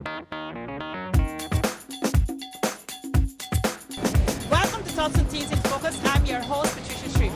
Welcome to Thoughts and Teens in Focus. I'm your host, Patricia Shreve.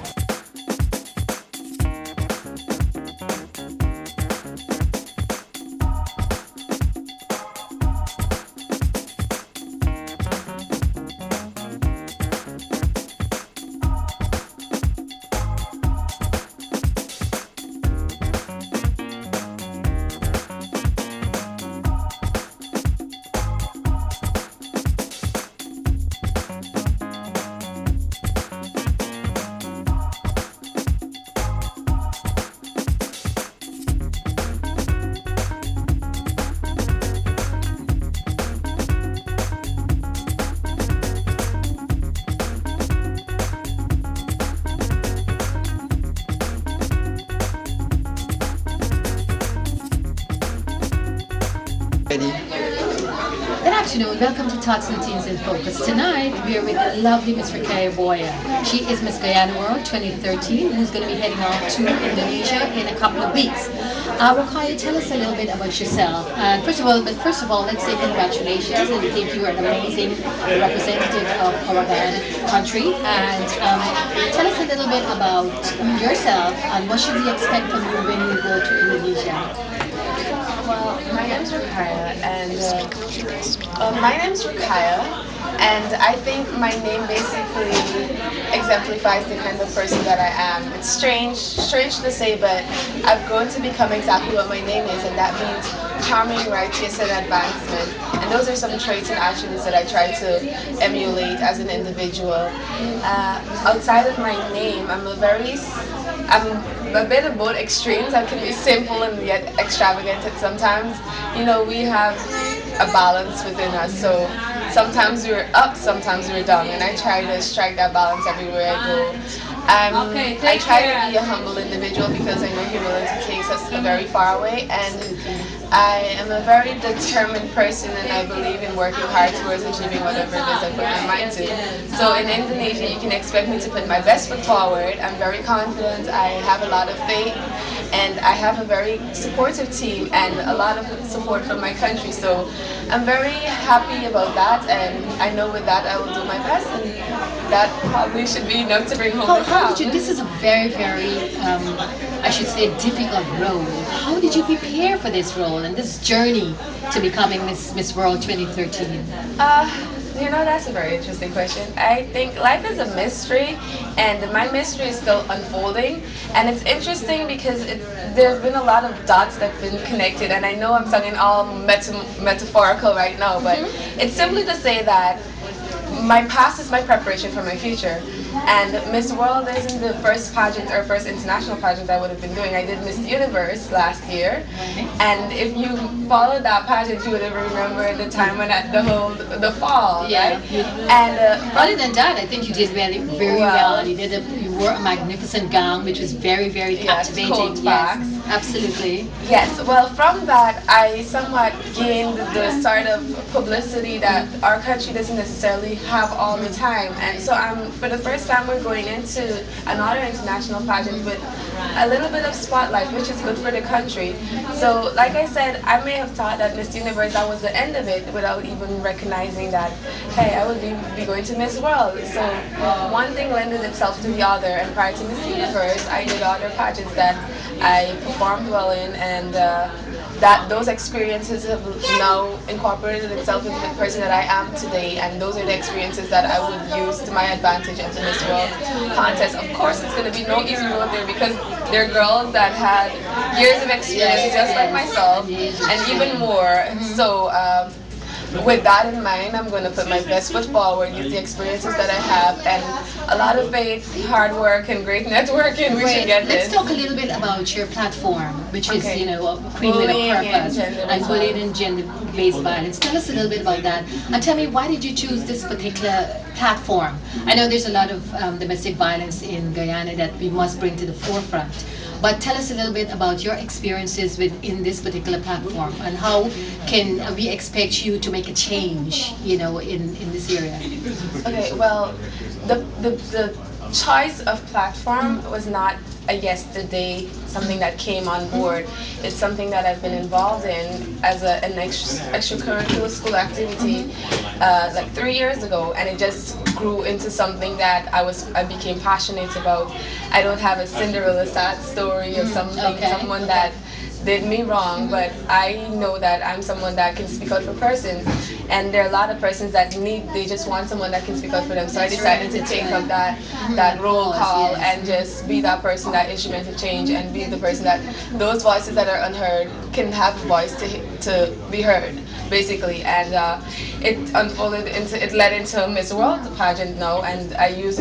Good afternoon, welcome to Thoughts and Teens in Focus. Tonight we are with the lovely Miss Rupayyah Boyer. She is Miss Guyana World 2013, who's going to be heading off to Indonesia in a couple of weeks. Ruqayyah, tell us a little bit about yourself. First of all, let's say congratulations, and I think you are an amazing representative of our Guyana country. And tell us a little bit about yourself and what should we expect from you when you go to Indonesia. Well, my name's Ruqayyah, and I think my name basically exemplifies the kind of person that I am. It's strange to say, but I've grown to become exactly what my name is, and that means charming, righteous, and advancement. And those are some traits and attributes that I try to emulate as an individual. Outside of my name, I'm a bit of both extremes. I can be simple and yet extravagant at sometimes. You know, we have a balance within us, so sometimes we're up, sometimes we're down, and I try to strike that balance everywhere I go. I try to be a humble individual because I know humility takes us very far away, and I am a very determined person, and I believe in working hard towards achieving whatever it is I put my mind to. So in Indonesia, you can expect me to put my best foot forward. I'm very confident, I have a lot of faith, and I have a very supportive team and a lot of support from my country. So I'm very happy about that, and I know with that I will do my best, and that probably should be enough to bring home the crown. This is a very, I should say, difficult role. How did you prepare for this role and this journey to becoming Miss World 2013? You know, that's a very interesting question. I think life is a mystery, and my mystery is still unfolding. And it's interesting because there's been a lot of dots that have been connected, and I know I'm sounding all metaphorical right now, but it's simply to say that my past is my preparation for my future. And Miss World isn't the first pageant or first international pageant I would have been doing. I did Miss Universe last year, and if you followed that pageant, you would have remembered the time when at the fall, Yeah. right? And other than that, I think you did very well. You wore a magnificent gown, which was very, very captivating. Cold facts. Absolutely. Yes, well, from that, I somewhat gained the sort of publicity that our country doesn't necessarily have all the time. And so for the first time, we're going into another international pageant with a little bit of spotlight, which is good for the country. So, like I said, I may have thought that Miss Universe, that was the end of it, without even recognizing that, hey, I would be going to Miss World. So, one thing lended itself to the other, and prior to Miss Universe, I did other pageants that I performed well in, and that those experiences have now incorporated itself into the person that I am today, and those are the experiences that I would use to my advantage into Miss World contest. Of course, it's going to be no easy road there because they're girls that had years of experience, just like myself, and even more. So with that in mind, I'm going to put my best foot forward, use the experiences that I have, and a lot of faith, hard work, and great networking. We should get this. Let's talk a little bit about your platform, which is, you know, a Queen with a Purpose, and bullying and gender-based violence. Tell us a little bit about that, and tell me, why did you choose this particular platform? I know there's a lot of domestic violence in Guyana that we must bring to the forefront. But tell us a little bit about your experiences within this particular platform, and how can we expect you to make a change, you know, in this area? Okay, well, the choice of platform was not a yesterday something that came on board. It's something that I've been involved in as an extracurricular school activity like 3 years ago, and it just grew into something that I became passionate about. I don't have a Cinderella sad story of someone that did me wrong, but I know that I'm someone that can speak out for persons, and there are a lot of persons that they just want someone that can speak out for them. So I decided to take up that roll call and just be that person, that instrument of change, and be the person that those voices that are unheard can have a voice to be heard, basically. And it led into Miss World pageant now, and I used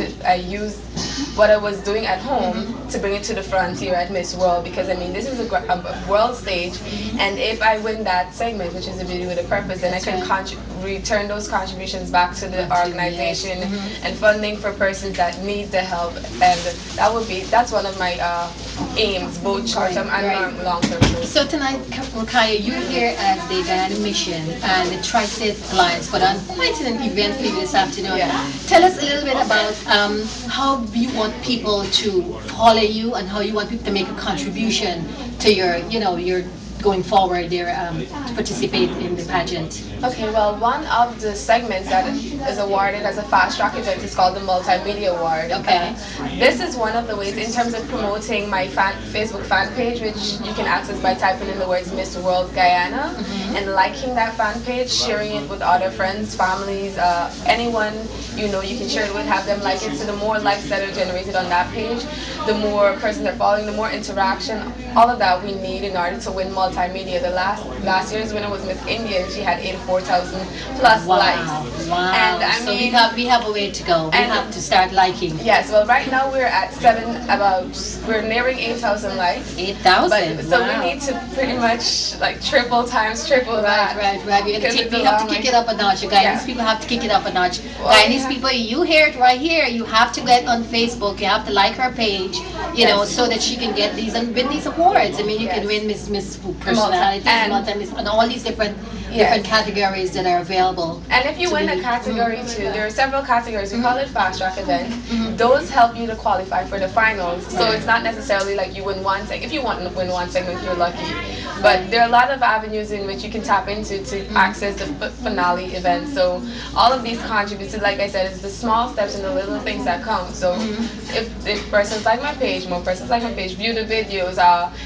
what I was doing at home to bring it to the frontier at Miss World, because I mean this is a world stage, and if I win that segment, which is a beauty with a purpose, then I can return those contributions back to the organization and funding for persons that need the help, and that's one of my aims, both short-term and long-term. So tonight, Ruqayyah, you're here at the Guyana Mission and the Tri-State Alliance, but on quite an event for you this afternoon. Yeah. Tell us a little bit about how you want people to follow you and how you want people to make a contribution to your going forward there to participate in the pageant. Okay, well, one of the segments that is awarded as a fast track event is called the Multimedia Award. Okay. This is one of the ways in terms of promoting my Facebook fan page, which you can access by typing in the words Miss World Guyana, and liking that fan page, sharing it with other friends, families, anyone you can share it with, have them like it. So the more likes that are generated on that page, the more persons are following, the more interaction, all of that we need in order to win multimedia. The last year's winner was Miss India, and she had 84,000 plus likes. Wow! And I so mean, we have a way to go. We have to start liking. Yes. Well, right now we're at we're nearing 8,000 likes. 8,000. So we need to pretty much like triple that. Right. We have to kick it up a notch. Guyanese people have to kick it up a notch. Guyanese people, you hear it right here. You have to get on Facebook. You have to like her page, so that she can get these and win these awards. I mean, you can win Miss Personality, and all these different categories that are available. And if you win a category too, there are several categories. We call it fast track event. Those help you to qualify for the finals. So it's not necessarily like you win one segment. If you want to win one segment, you're lucky. But there are a lot of avenues in which you can tap into to access the finale event. So all of these contribute to, like I said, it's the small steps and the little things that count. So if persons like my page, more persons like my page, view the videos,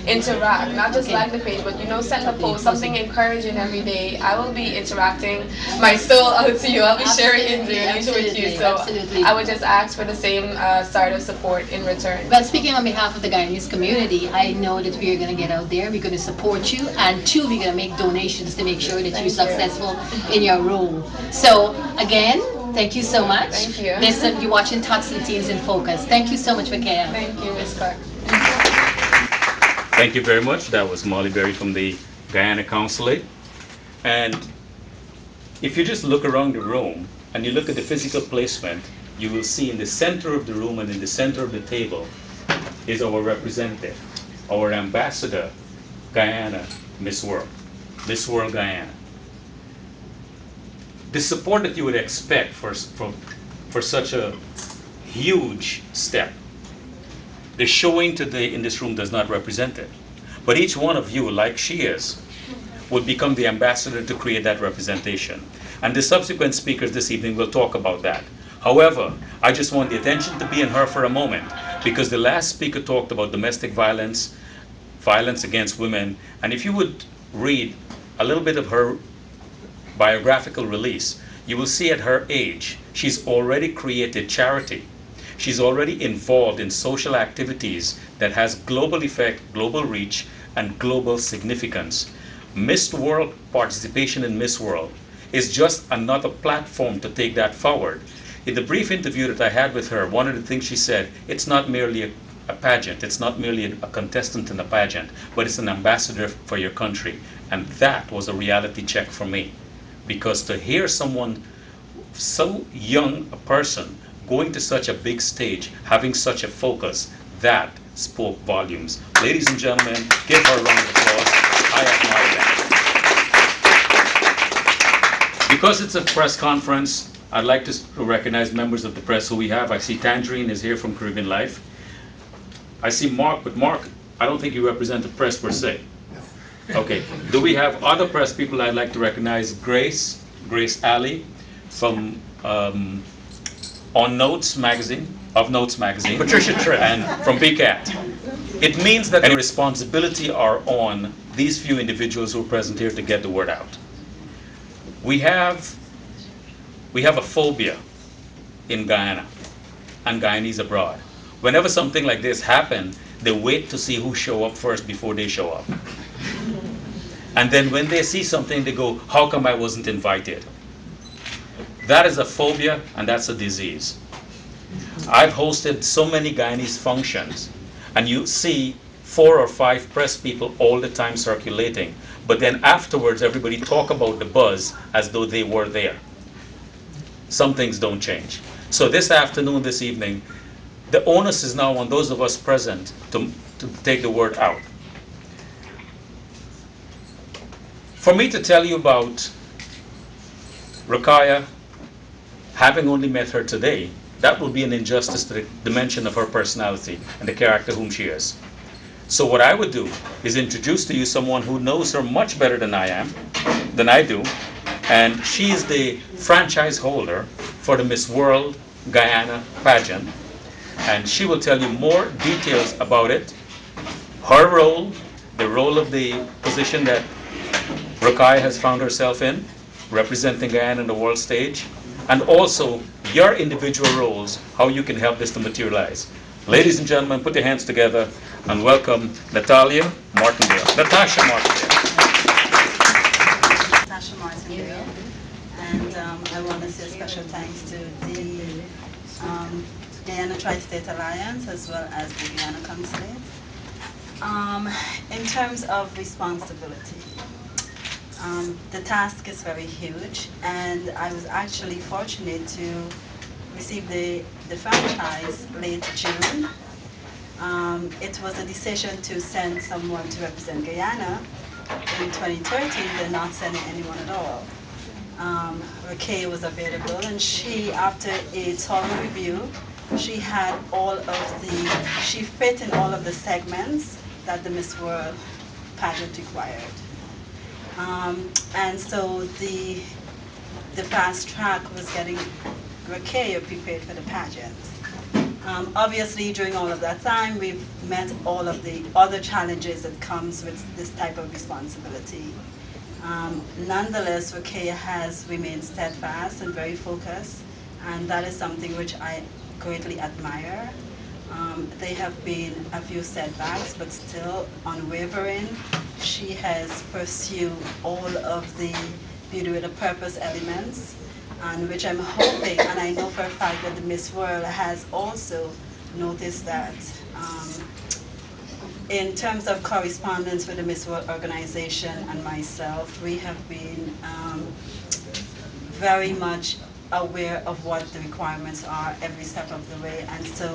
interact, not just like the page, but send a post, something encouraging every day. I will be interacting my soul out to you. I'll be sharing it with you. So I would just ask for the same sort of support in return. Well, speaking on behalf of the Guyanese community, I know that we're going to get out there, we're going to support you, and two, we're going to make donations to make sure that you're successful in your role. So again, thank you so much. Thank you. Listen, you're watching Tots and Teens in Focus. Thank you so much, Ruqayyah. Thank you, Ms. Clark. Thank you very much. That was Molly Berry from the Guyana Consulate. And if you just look around the room and you look at the physical placement, you will see in the center of the room and in the center of the table is our representative, our ambassador, Guyana, Miss World Guyana. The support that you would expect for such a huge step, the showing today in this room does not represent it. But each one of you, like she is, will become the ambassador to create that representation. And the subsequent speakers this evening will talk about that. However, I just want the attention to be in her for a moment, because the last speaker talked about domestic violence, violence against women, and if you would read a little bit of her biographical release, you will see at her age, she's already created charity. She's already involved in social activities that has global effect, global reach, and global significance. Miss World participation in Miss World is just another platform to take that forward. In the brief interview that I had with her, one of the things she said, it's not merely a pageant, it's not merely a contestant in a pageant, but it's an ambassador for your country. And that was a reality check for me. Because to hear someone so young a person going to such a big stage, having such a focus, that spoke volumes. Ladies and gentlemen, give her a round of applause. I admire that. Because it's a press conference, I'd like to recognize members of the press who we have. I see Tangerine is here from Caribbean Life. I see Mark, but Mark, I don't think you represent the press per se. Okay, do we have other press people I'd like to recognize? Grace Alley from On Notes magazine, of Notes magazine. Patricia Tripp and from BCAT. It means that the responsibility are on these few individuals who are present here to get the word out. We have a phobia in Guyana and Guyanese abroad. Whenever something like this happens, they wait to see who show up first before they show up. And then when they see something, they go, how come I wasn't invited? That is a phobia, and that's a disease. I've hosted so many Guyanese functions, and you see 4 or 5 press people all the time circulating, but then afterwards everybody talk about the buzz as though they were there. Some things don't change. So this afternoon, this evening, the onus is now on those of us present to take the word out. For me to tell you about Ruqayyah, having only met her today, that will be an injustice to the dimension of her personality and the character whom she is. So what I would do is introduce to you someone who knows her much better than I do, and she is the franchise holder for the Miss World Guyana pageant, and she will tell you more details about it, her role, the role of the position that Ruqayyah has found herself in, representing Guyana on the world stage, and also your individual roles, how you can help this to materialize. Ladies and gentlemen, put your hands together and welcome Natasha Martindale. Natasha Martindale. And I want to say special thanks to the Guyana Tri-State Alliance as well as the Guyana Consulate. In terms of responsibility, the task is very huge, and I was actually fortunate to receive the franchise late June. It was a decision to send someone to represent Guyana. In 2013, they're not sending anyone at all. Ruqayyah was available, and she, after a thorough review, she fit in all of the segments that the Miss World pageant required. And so the fast track was getting Ruqayyah prepared for the pageant. Obviously, during all of that time, we've met all of the other challenges that comes with this type of responsibility. Nonetheless, Ruqayyah has remained steadfast and very focused, and that is something which I greatly admire. There have been a few setbacks, but still unwavering. She has pursued all of the beauty with a purpose elements, and which I'm hoping, and I know for a fact that the Miss World has also noticed that. In terms of correspondence with the Miss World organization and myself, we have been very much aware of what the requirements are every step of the way, and so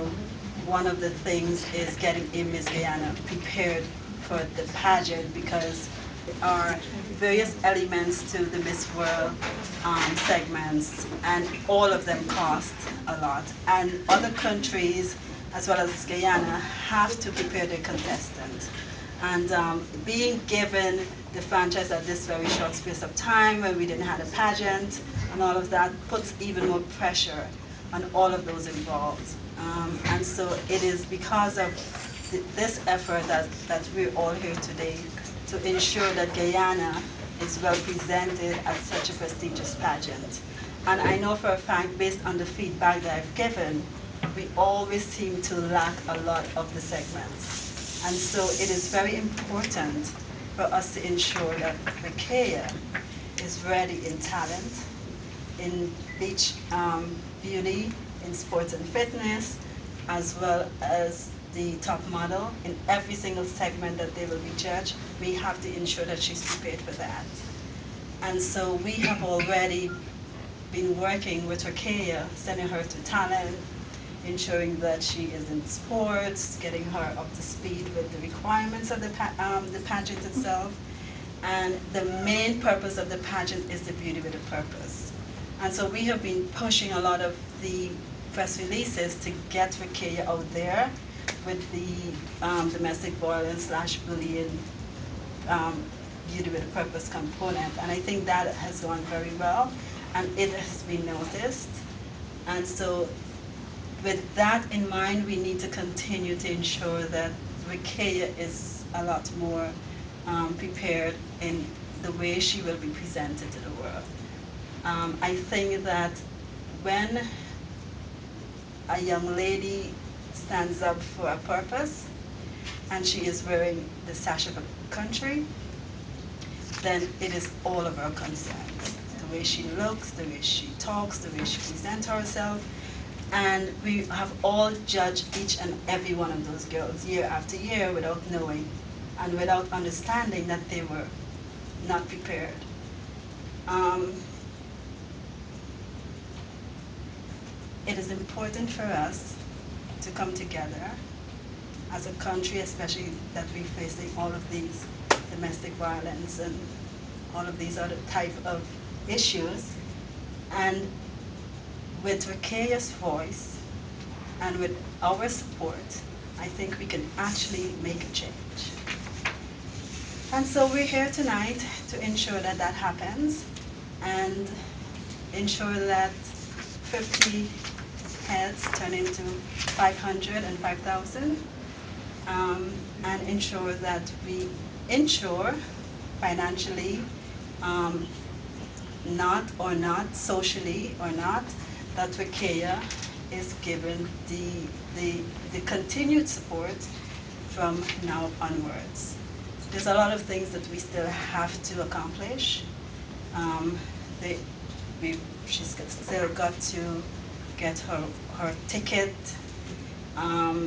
one of the things is getting a Miss Guyana prepared for the pageant, because there are various elements to the Miss World segments, and all of them cost a lot. And other countries, as well as Guyana, have to prepare their contestants. And being given the franchise at this very short space of time, when we didn't have a pageant, and all of that puts even more pressure on all of those involved. And so it is because of this effort that we're all here today to ensure that Guyana is well presented at such a prestigious pageant. And I know for a fact, based on the feedback that I've given, we always seem to lack a lot of the segments. And so it is very important for us to ensure that Ruqayyah is ready in talent, in beach beauty, in sports and fitness, as well as the top model. In every single segment that they will be judged, we have to ensure that she's prepared for that. And so we have already been working with Ruqayyah, sending her to talent, ensuring that she is in sports, getting her up to speed with the requirements of the pageant itself. And the main purpose of the pageant is the beauty with a purpose. And so we have been pushing a lot of the press releases to get Ruqayyah out there with the domestic violence / bullying beauty with a purpose component. And I think that has gone very well, and it has been noticed. And so with that in mind, we need to continue to ensure that Ruqayyah is a lot more prepared in the way she will be presented to the world. I think that when a young lady stands up for a purpose and she is wearing the sash of a country, then it is all of our concerns. The way she looks, the way she talks, the way she presents herself. And we have all judged each and every one of those girls year after year without knowing and without understanding that they were not prepared. It is important for us to come together as a country, especially that we're facing all of these domestic violence and all of these other type of issues. And with Ruqayyah's voice and with our support, I think we can actually make a change. And so we're here tonight to ensure that that happens and ensure that 50 heads turn into 500 and 5,000, and ensure that we ensure financially, not socially or not, that Ruqayyah is given the continued support from now onwards. There's a lot of things that we still have to accomplish. She's still got to get her ticket. Her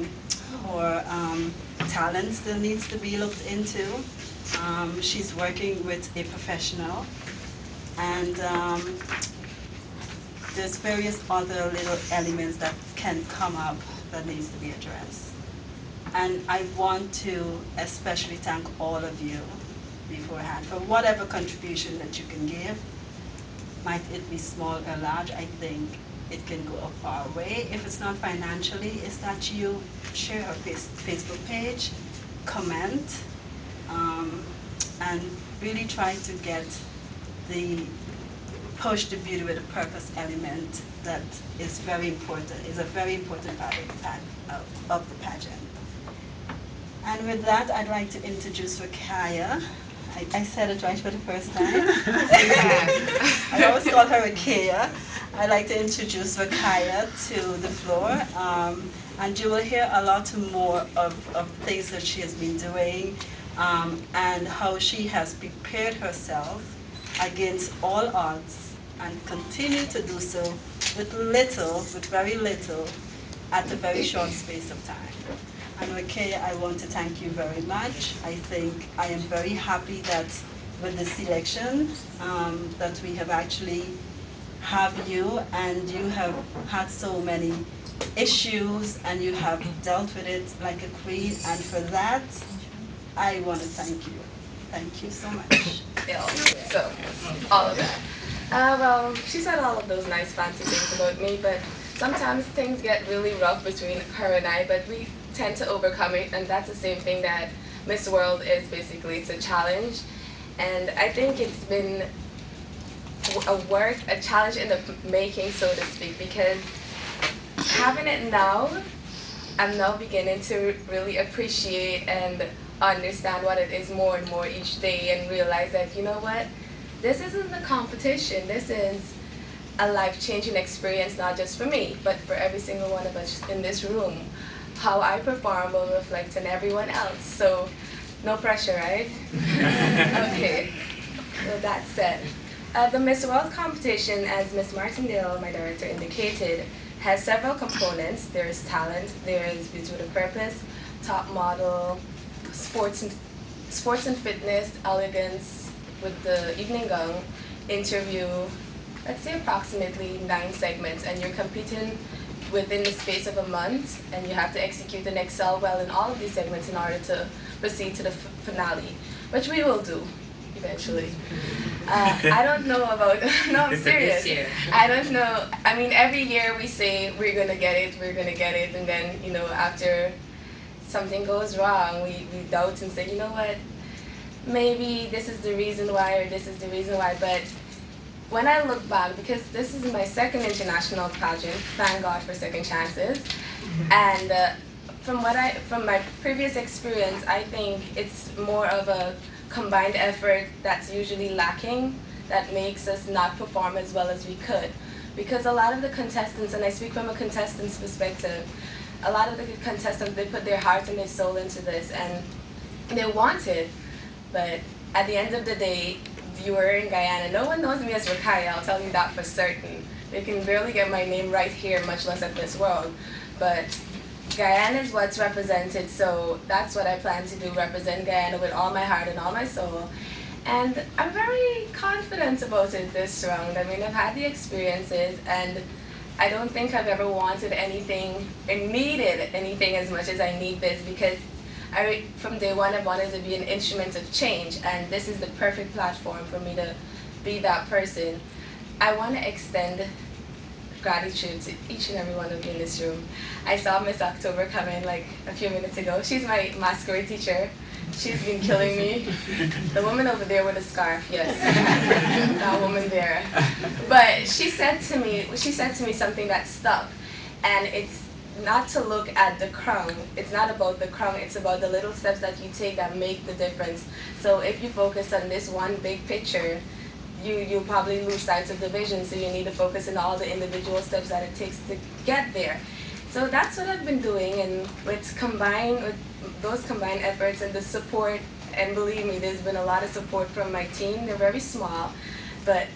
talent still needs to be looked into. She's working with a professional, and there's various other little elements that can come up that needs to be addressed. And I want to especially thank all of you beforehand for whatever contribution that you can give. Might it be small or large, I think it can go a far way. If it's not financially, it's that you share our Facebook page, comment, and really try to get push the beauty with a purpose element that is very important, is a very important part of the pageant. And with that, I'd like to introduce Ruqayyah. I said it right for the first time. I always call her Ruqayyah. I'd like to introduce Ruqayyah to the floor. And you will hear a lot more of things that she has been doing, and how she has prepared herself against all odds and continue to do so with very little, at a very short space of time. And Ruqayyah, I want to thank you very much. I think I am very happy that with the selection, that we have actually have you, and you have had so many issues and you have dealt with it like a queen, and for that, I want to thank you. Thank you so much. Yeah, so, all of that. Well, she said all of those nice fancy things about me, but sometimes things get really rough between her and I, but we tend to overcome it, and that's the same thing that Miss World is basically. It's a challenge, and I think it's been a challenge in the making, so to speak, because having it now, I'm now beginning to really appreciate and understand what it is more and more each day, and realize that, you know what, this isn't a competition, this is a life-changing experience, not just for me, but for every single one of us in this room. How I perform will reflect on everyone else, so no pressure, right? Okay, with that said, the Miss World competition, as Miss Martindale, my director, indicated, has several components. There is talent, there is beauty with a purpose, top model, sports and fitness, elegance with the evening gown, interview, let's say approximately 9 segments, and you're competing within the space of a month, and you have to execute and excel well in all of these segments in order to proceed to the finale, which we will do. eventually. I don't know about, no, I'm serious. This year. I don't know. I mean, every year we say we're gonna get it, we're gonna get it, and then, you know, after something goes wrong, we doubt and say, you know what, maybe this is the reason why, or this is the reason why. But when I look back, because this is my second international pageant, thank God for second chances, and from my previous experience, I think it's more of a combined effort that's usually lacking that makes us not perform as well as we could. Because a lot of the contestants, and I speak from a contestant's perspective, a lot of the contestants, they put their heart and their soul into this, and they want it, but at the end of the day, you were in Guyana. No one knows me as Ruqayyah, I'll tell you that for certain. They can barely get my name right here, much less at Miss World. But Guyana is what's represented, so that's what I plan to do, represent Guyana with all my heart and all my soul. And I'm very confident about it this round. I mean, I've had the experiences, and I don't think I've ever wanted anything and needed anything as much as I need this, because from day one, I wanted to be an instrument of change, and this is the perfect platform for me to be that person. I want to extend gratitude to each and every one of you in this room. I saw Miss October come in like a few minutes ago. She's my masquerade teacher. She's been killing me. The woman over there with a scarf, yes, that woman there. But she said to me something that stuck, and it's not to look at the crown. It's not about the crown. It's about the little steps that you take that make the difference. So if you focus on this one big picture, you'll probably lose sight of the vision, so you need to focus on all the individual steps that it takes to get there. So that's what I've been doing, and with those combined efforts and the support, and believe me, there's been a lot of support from my team. They're very small, but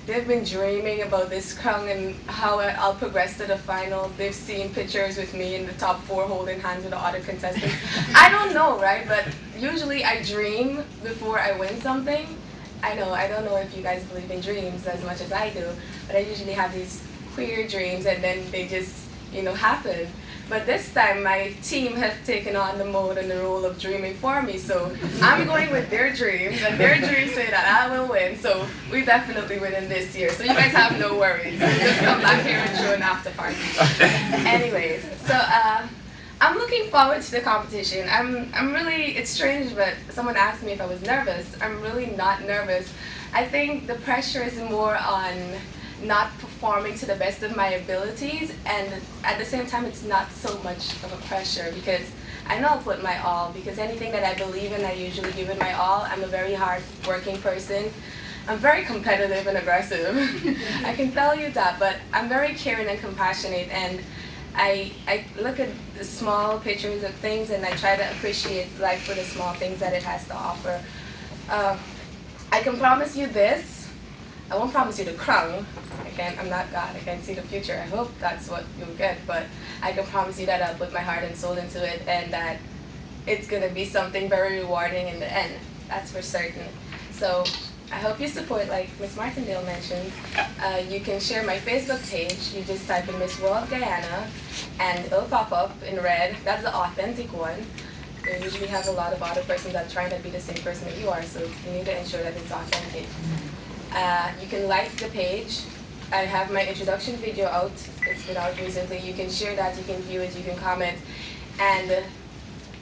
they've been dreaming about this crown and how I'll progress to the final. They've seen pictures with me in the top 4 holding hands with the other contestants. I don't know, right? But usually I dream before I win something. I don't know if you guys believe in dreams as much as I do, but I usually have these queer dreams, and then they just, happen. But this time my team has taken on the mode and the role of dreaming for me, so I'm going with their dreams, and their dreams say that I will win, so we definitely win in this year. So you guys have no worries. Just come back here and show an after party. Anyways, so I'm looking forward to the competition. I'm really, it's strange, but someone asked me if I was nervous. I'm really not nervous. I think the pressure is more on not performing to the best of my abilities, and at the same time it's not so much of a pressure, because I know I'll put my all, because anything that I believe in, I usually give it my all. I'm a very hard working person. I'm very competitive and aggressive. I can tell you that, but I'm very caring and compassionate, and I look at the small pictures of things, and I try to appreciate life for the small things that it has to offer. I can promise you this. I won't promise you the crown. I'm not God. I can't see the future. I hope that's what you'll get, but I can promise you that I'll put my heart and soul into it, and that it's going to be something very rewarding in the end. That's for certain. So I hope you support, like Miss Martindale mentioned. You can share my Facebook page. You just type in Miss World Guyana, and it'll pop up in red. That's the authentic one. They usually have a lot of other persons that are trying to be the same person that you are, so you need to ensure that it's authentic. You can like the page. I have my introduction video out. It's been out recently. You can share that, you can view it, you can comment. And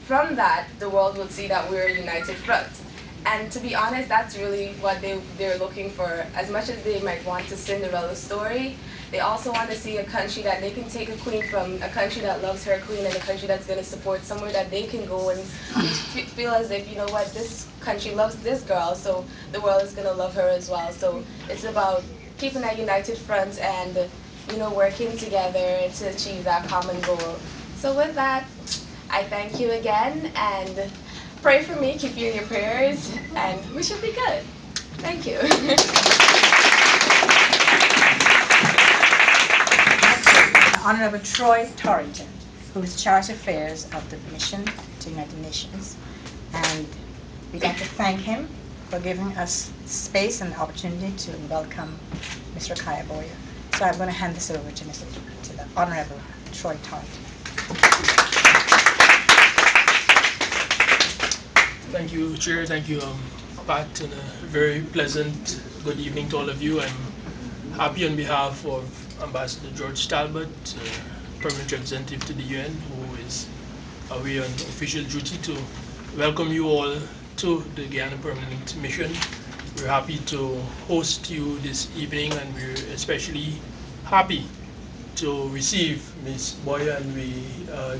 from that, the world will see that we're a united front. And to be honest, that's really what they're looking for. As much as they might want a Cinderella story, they also want to see a country that they can take a queen from, a country that loves her queen, and a country that's going to support, somewhere that they can go and feel as if, this country loves this girl, so the world is going to love her as well. So it's about keeping that united front and, working together to achieve that common goal. So with that, I thank you again, and pray for me, keep you in your prayers, and we should be good. Thank you. Honorable Troy Torrington, who is Charge Affairs of the Mission to United Nations. And we'd like to thank him for giving us space and the opportunity to welcome Mr. Rupayyah Boyer. So I'm going to hand this over to the Honorable Troy Torrington. Thank you, Chair. Thank you, Pat, and a very pleasant good evening to all of you. I'm happy on behalf of Ambassador George Talbot, permanent representative to the UN, who is away on official duty, to welcome you all to the Guyana Permanent Mission. We're happy to host you this evening, and we're especially happy to receive Ms. Boyer, and we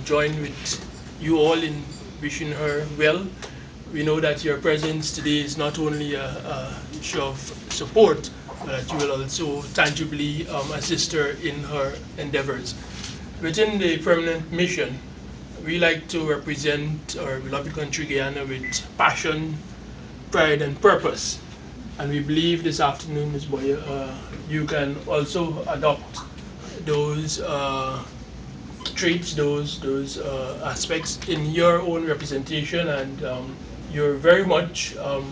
join with you all in wishing her well. We know that your presence today is not only a show of support, but that you will also tangibly assist her in her endeavors. Within the permanent mission, we like to represent our beloved country Guyana with passion, pride, and purpose. And we believe this afternoon, Ms. Boyer, you can also adopt those traits, those aspects in your own representation, and you're very much a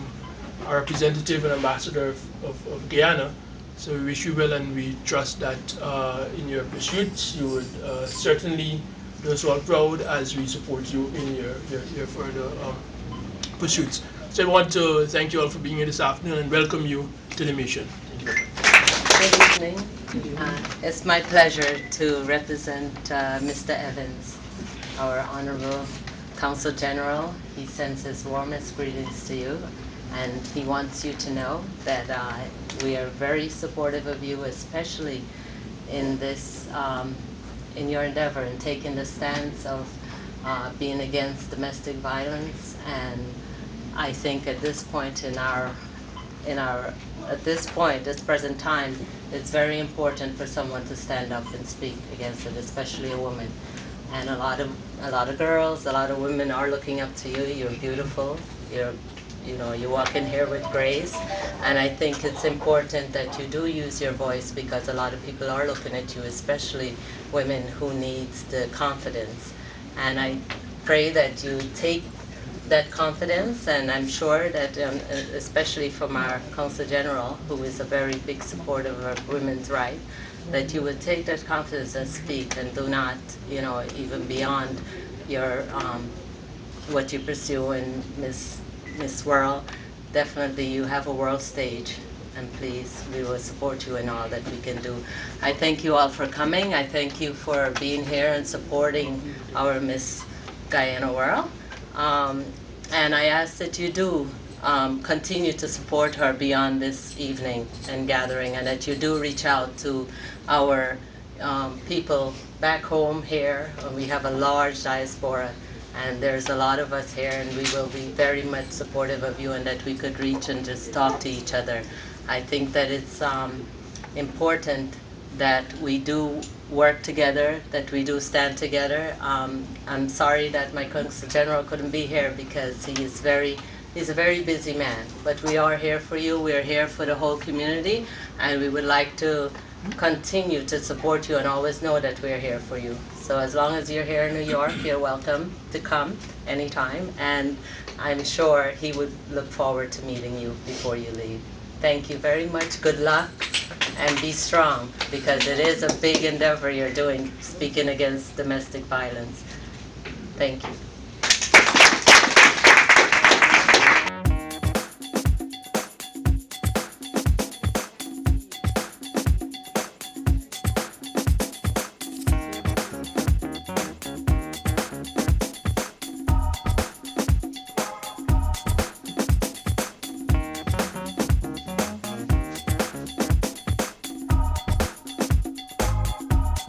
representative and ambassador of Guyana. So we wish you well, and we trust that in your pursuits you would certainly do us all proud as we support you in your further pursuits. So I want to thank you all for being here this afternoon and welcome you to the mission. Thank you. Good evening. It's my pleasure to represent Mr. Evans, our Honorable Consul General. He sends his warmest greetings to you, and he wants you to know that we are very supportive of you, especially in this, in your endeavor in taking the stance of being against domestic violence. And I think at this point this present time, it's very important for someone to stand up and speak against it, especially a woman. And a lot of girls, a lot of women are looking up to you. You're beautiful. You walk in here with grace, and I think it's important that you do use your voice, because a lot of people are looking at you, especially women who needs the confidence. And I pray that you take that confidence, and I'm sure that especially from our Consul General, who is a very big supporter of women's rights, that you would take that confidence and speak, and do not, even beyond your what you pursue in Miss World. Definitely you have a world stage, and please, we will support you in all that we can do. I thank you all for coming. I thank you for being here and supporting our Miss Guyana World. And I ask that you do continue to support her beyond this evening and gathering, and that you do reach out to our people back home here. We have a large diaspora, and there's a lot of us here, and we will be very much supportive of you, and that we could reach and just talk to each other. I think that it's important that we do work together, that we do stand together. I'm sorry that my Consul General couldn't be here, because he's a very busy man. But we are here for you. We are here for the whole community, and we would like to continue to support you, and always know that we're here for you. So as long as you're here in New York, you're welcome to come anytime, and I'm sure he would look forward to meeting you before you leave. Thank you very much. Good luck, and be strong, because it is a big endeavor you're doing, speaking against domestic violence. Thank you.